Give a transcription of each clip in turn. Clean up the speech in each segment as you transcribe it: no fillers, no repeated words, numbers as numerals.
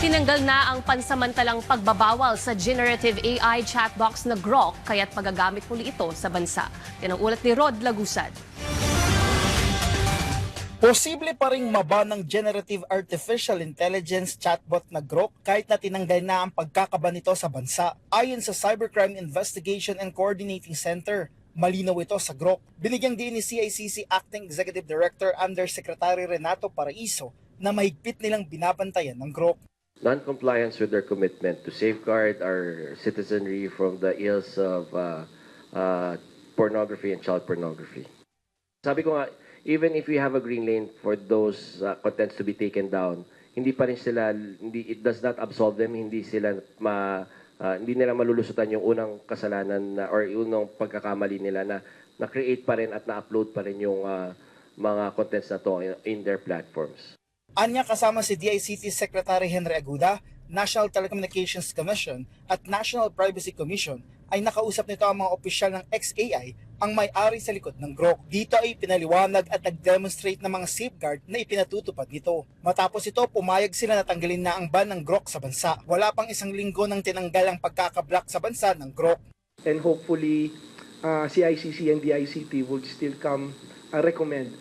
Tinanggal na ang pansamantalang pagbabawal sa generative AI chatbox na Grok, kaya't magagamit muli ito sa bansa. Yan ang ulat ni Rod Lagusad. Posible pa ring maba ng generative artificial intelligence chatbot na Grok kahit na tinanggal na ang pagkakaba nito sa bansa. Ayon sa Cybercrime Investigation and Coordinating Center, malinaw ito sa Grok. Binigyang din ni CICC Acting Executive Director Undersecretary Renato Paraiso na mahigpit nilang binabantayan ng Grok. Non-compliance with their commitment to safeguard our citizenry from the ills of pornography and child pornography. Sabi ko nga, even if we have a green lane for those contents to be taken down, hindi pa rin sila, it does not absolve them, hindi nila malulusutan yung unang kasalanan or unang pagkakamali nila na create pa rin at na-upload pa rin yung mga contents na to in their platforms. Anya kasama si DICT Secretary Henry Aguda, National Telecommunications Commission at National Privacy Commission ay nakausap nito ang mga opisyal ng XAI ang may-ari sa likod ng Grok. Dito ay pinaliwanag at nag-demonstrate ng mga safeguard na ipinatutupad nito. Matapos ito, pumayag sila na tanggalin na ang ban ng Grok sa bansa. Wala pang isang linggo nang tinanggal ang pagkakablock sa bansa ng Grok. And hopefully, CICC and DICT would still come recommend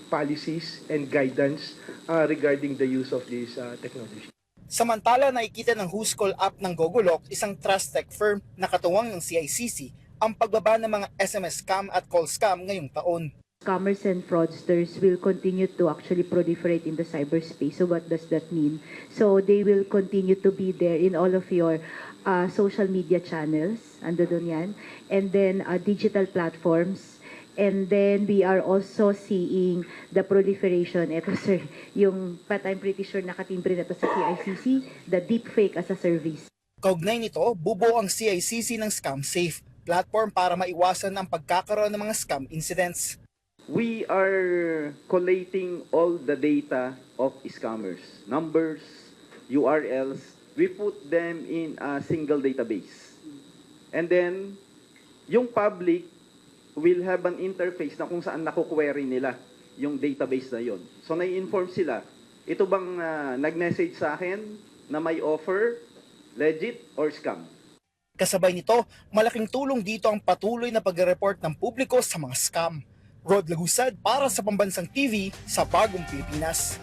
policies and guidance regarding the use of this technology. Samantala, nakikita ng Whoscall app ng Gogolok, isang trust tech firm na katuwang ng CICC, ang pagbaba ng mga SMS scam at call scam ngayong taon. Scammers and fraudsters will continue to actually proliferate in the cyberspace. So what does that mean? So they will continue to be there in all of your social media channels, ando doon yan, and then digital platforms. And then we are also seeing the proliferation, ito sir, yung but I'm pretty sure nakatimbre na to sa CICC, the deepfake as a service. Kaugnay nito, bubuo ang CICC ng Scam Safe, platform para maiwasan ang pagkakaroon ng mga scam incidents. We are collating all the data of scammers, numbers, URLs. We put them in a single database. And then, yung public will have an interface na kung saan nakuquery nila yung database na yon. So, nai-inform sila, ito bang nag-message sa akin na may offer, legit or scam? Kasabay nito, malaking tulong dito ang patuloy na pag-report ng publiko sa mga scam. Rod Lagusad para sa Pambansang TV sa Bagong Pilipinas.